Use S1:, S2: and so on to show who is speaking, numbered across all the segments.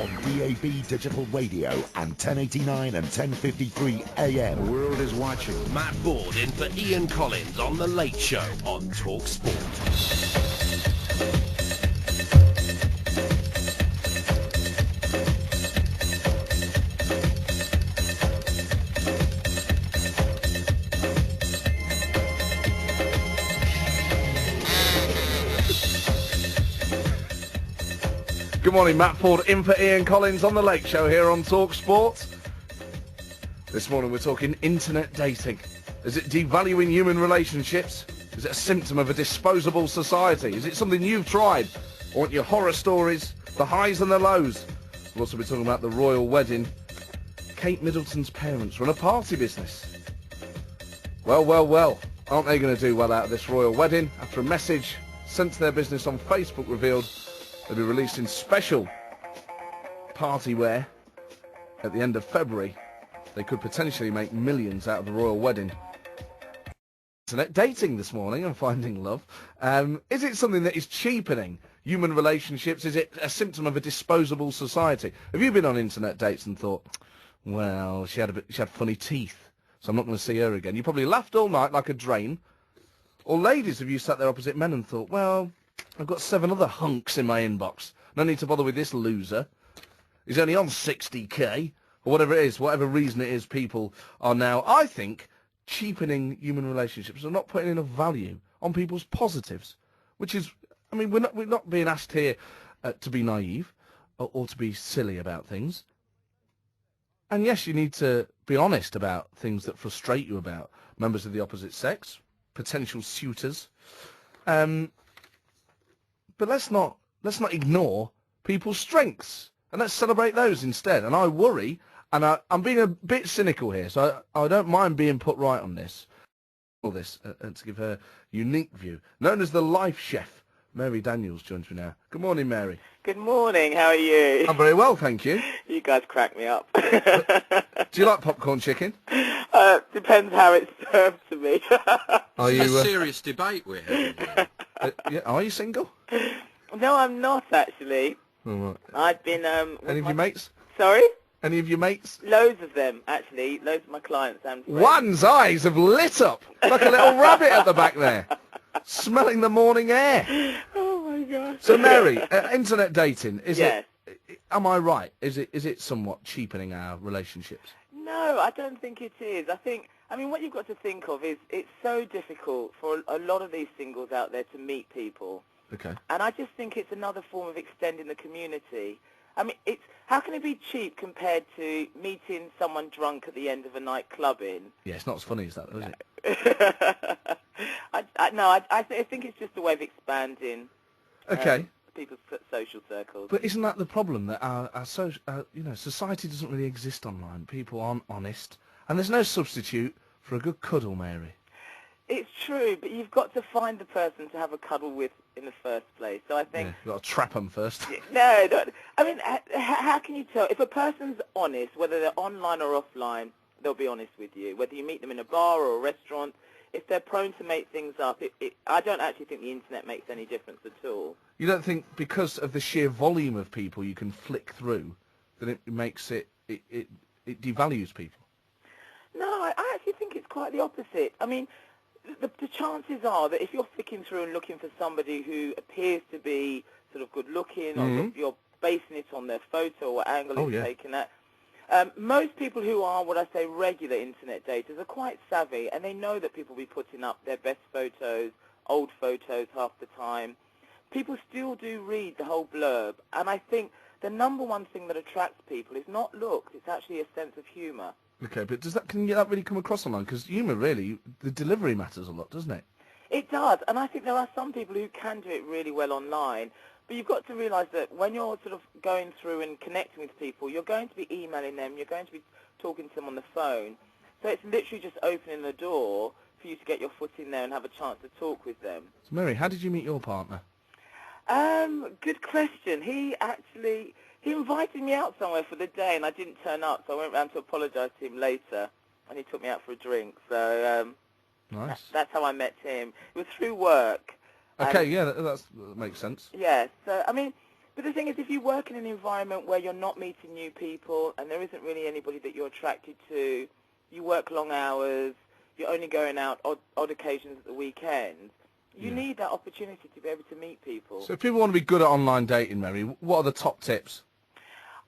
S1: on DAB digital radio and 1089 and 1053 AM.
S2: The world is watching.
S3: Matt Forde in for Ian Collins on The Late Show on Talk Sport.
S2: Good morning, Matt Forde in for Ian Collins on The Late Show here on Talk Sport. This morning we're talking internet dating. Is it devaluing human relationships? Is it a symptom of a disposable society? Is it something you've tried? I want your horror stories, the highs and the lows. We'll also be talking about the royal wedding. Kate Middleton's parents run a party business. Well, well, well. Aren't they going to do well out of this royal wedding? After a message sent to their business on Facebook revealed they'll be releasing special party wear at the end of February. They could potentially make millions out of the royal wedding. Internet dating this morning and finding love. Is it something that is cheapening human relationships? Is it a symptom of a disposable society? Have you been on internet dates and thought, well, she had funny teeth, so I'm not going to see her again? You probably laughed all night like a drain. Or ladies, have you sat there opposite men and thought, well, I've got 7 other hunks in my inbox. No need to bother with this loser. He's only on 60k, or whatever it is, whatever reason it is people are now, I think, cheapening human relationships and not putting enough value on people's positives, which is, I mean, we're not being asked here to be naive or to be silly about things. And yes, you need to be honest about things that frustrate you about members of the opposite sex, potential suitors. But let's not ignore people's strengths, and let's celebrate those instead. And I worry, and I'm being a bit cynical here, so I don't mind being put right on this. All this, and to give her unique view. Known as the life chef, Mary Daniels joins me now. Good morning, Mary.
S4: Good morning. How are you?
S2: I'm very well, thank you.
S4: You guys crack me up.
S2: Do you like popcorn chicken?
S4: Depends how it's served to me.
S2: Are you
S3: a serious debate we're having here.
S2: Yeah, are you single?
S4: No, I'm not actually.
S2: Oh, right.
S4: I've been.
S2: Any of your mates?
S4: Sorry?
S2: Any of your mates?
S4: Loads of them, actually. Loads of my clients and friends.
S2: One's eyes have lit up like a little rabbit at the back there, smelling the morning air.
S4: Oh my gosh.
S2: So, Mary, internet dating,
S4: Yes.
S2: Am I right? Is it somewhat cheapening our relationships?
S4: No, I don't think it is. I mean, what you've got to think of is it's so difficult for a lot of these singles out there to meet people.
S2: Okay.
S4: And I just think it's another form of extending the community. I mean, how can it be cheap compared to meeting someone drunk at the end of a night clubbing?
S2: Yeah, it's not as funny as that, is
S4: it? I think it's just a way of expanding people's social circles.
S2: But isn't that the problem, that our society doesn't really exist online? People aren't honest, and there's no substitute for a good cuddle, Mary.
S4: It's true, but you've got to find the person to have a cuddle with in the first place. So I think
S2: you've got to trap them first.
S4: No, I mean, how can you tell if a person's honest, whether they're online or offline? They'll be honest with you. Whether you meet them in a bar or a restaurant, if they're prone to make things up, I don't actually think the internet makes any difference at all.
S2: You don't think because of the sheer volume of people you can flick through that it makes it devalues people?
S4: No, I actually think it's quite the opposite. I mean, the chances are that if you're flicking through and looking for somebody who appears to be sort of good-looking, or if you're basing it on their photo or what angle it's taken at, most people who are what I say regular internet daters are quite savvy, and they know that people will be putting up their best photos, old photos half the time. People still do read the whole blurb, and I think the number one thing that attracts people is not looks, it's actually a sense of humour.
S2: Okay, but can that really come across online? Because humour, really, the delivery matters a lot, doesn't it?
S4: It does, and I think there are some people who can do it really well online. But you've got to realise that when you're sort of going through and connecting with people, you're going to be emailing them, you're going to be talking to them on the phone. So it's literally just opening the door for you to get your foot in there and have a chance to talk with them.
S2: So, Mary, how did you meet your partner?
S4: Good question. He invited me out somewhere for the day, and I didn't turn up, so I went round to apologise to him later, and he took me out for a drink. So
S2: nice.
S4: That's how I met him. It was through work.
S2: Okay, yeah, that makes sense.
S4: Yeah, so, I mean, But the thing is, if you work in an environment where you're not meeting new people and there isn't really anybody that you're attracted to, you work long hours, you're only going out odd occasions at the weekend, you need that opportunity to be able to meet people.
S2: So if people want to be good at online dating, Mary, what are the top tips?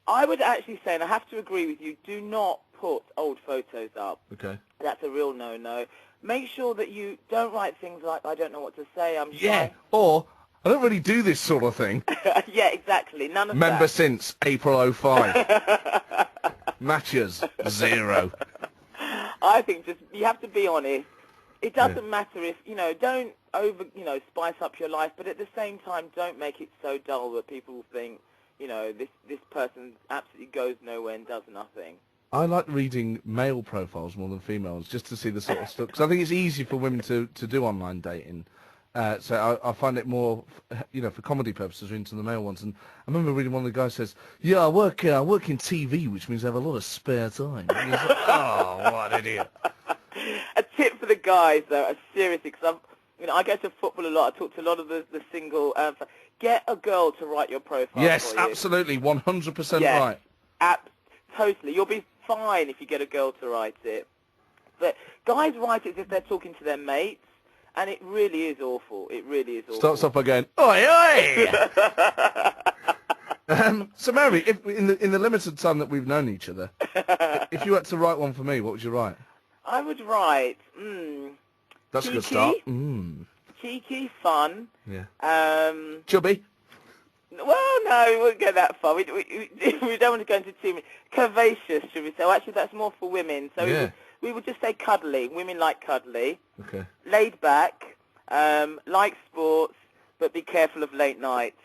S4: I would actually say, and I have to agree with you, do not put old photos up.
S2: Okay.
S4: That's a real no-no. Make sure that you don't write things like, I don't know what to say, I'm
S2: Yeah,
S4: shy.
S2: or I don't really do this sort of thing.
S4: Yeah, exactly. None of
S2: Member
S4: that.
S2: since April 05. Matches, 0.
S4: I think just you have to be honest. It doesn't matter if, don't spice up your life, but at the same time, don't make it so dull that people think, this person absolutely goes nowhere and does nothing.
S2: I like reading male profiles more than females, just to see the sort of stuff, because I think it's easy for women to do online dating. So I find it more, for comedy purposes, into the male ones. And I remember reading one of the guys says, "Yeah, I work in TV, which means I have a lot of spare time." And you're like, oh, what an idiot!
S4: A tip for the guys, though, seriously, because I go to football a lot. I talk to a lot of the single. Get a girl to write your profile.
S2: Yes,
S4: for you.
S2: absolutely, 100%
S4: yes,
S2: right.
S4: Totally. You'll be fine if you get a girl to write it. But guys write it as if they're talking to their mates, and it really is awful. It really is awful.
S2: Starts off by going, "Oi, oi!" So, Mary, if in the limited time that we've known each other, if you had to write one for me, what would you write?
S4: I would write,
S2: That's
S4: cheeky,
S2: a good start.
S4: Cheeky, fun.
S2: Yeah. Chubby.
S4: Well, no, we wouldn't go that far. We don't want to go into too many. Curvaceous, should we say? Well, actually, that's more for women. So
S2: yeah.
S4: we would just say cuddly. Women like cuddly.
S2: Okay.
S4: Laid back, like sports, but be careful of late nights.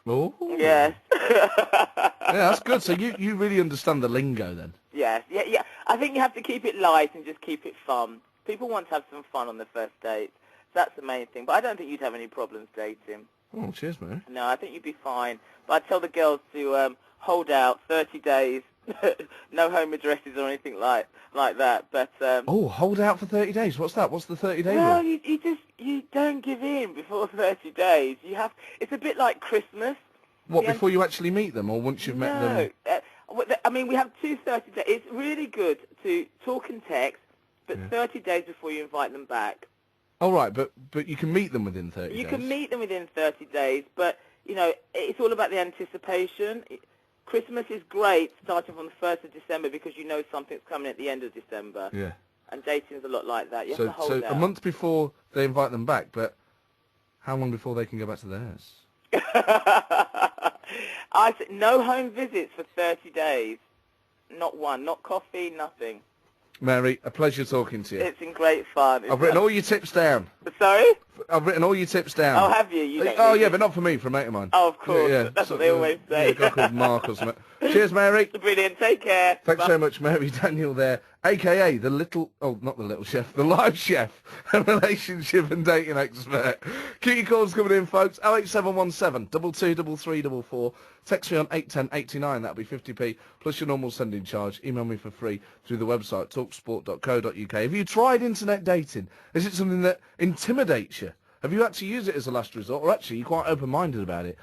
S2: Oh.
S4: Yes.
S2: Yeah, that's good. So you really understand the lingo then?
S4: Yes. Yeah. I think you have to keep it light and just keep it fun. People want to have some fun on the first date. So that's the main thing. But I don't think you'd have any problems dating.
S2: Oh, cheers, Mary.
S4: No, I think you'd be fine. But I'd tell the girls to hold out 30 days, no home addresses or anything like that. But
S2: hold out for 30 days. What's that? What's the 30-day rule?
S4: well, you don't give in before 30 days. It's a bit like Christmas.
S2: What, before you actually meet them, or once you've met them?
S4: No. We have 30 days. It's really good to talk and text, but 30 days before you invite them back.
S2: Oh, right, but you can meet them within 30 days.
S4: You can meet them within 30 days, but, it's all about the anticipation. Christmas is great starting from the 1st of December because you know something's coming at the end of December.
S2: Yeah.
S4: And dating's a lot like that. You have to hold
S2: so
S4: out.
S2: a month before they invite them back, but how long before they can go back to theirs?
S4: I said no home visits for 30 days. Not one. Not coffee, nothing.
S2: Mary, a pleasure talking to you.
S4: It's been great fun.
S2: I've written all your tips down.
S4: Sorry?
S2: I've written all your tips down.
S4: Oh, have you?
S2: Oh, yeah, but not for me, for a mate of mine.
S4: Oh, of course.
S2: Yeah,
S4: That's what they always say.
S2: A guy called Mark or something. Cheers, Mary.
S4: Brilliant. Take care.
S2: Thanks so much, Mary Daniel there, a.k.a. the not the little chef, the live chef, a relationship and dating expert. Keep your calls coming in, folks. 08717 223344. Text me on 81089, that'll be 50p, plus your normal sending charge. Email me for free through the website, talksport.co.uk. Have you tried internet dating? Is it something that intimidates you? Have you had to use it as a last resort, or actually you're quite open-minded about it?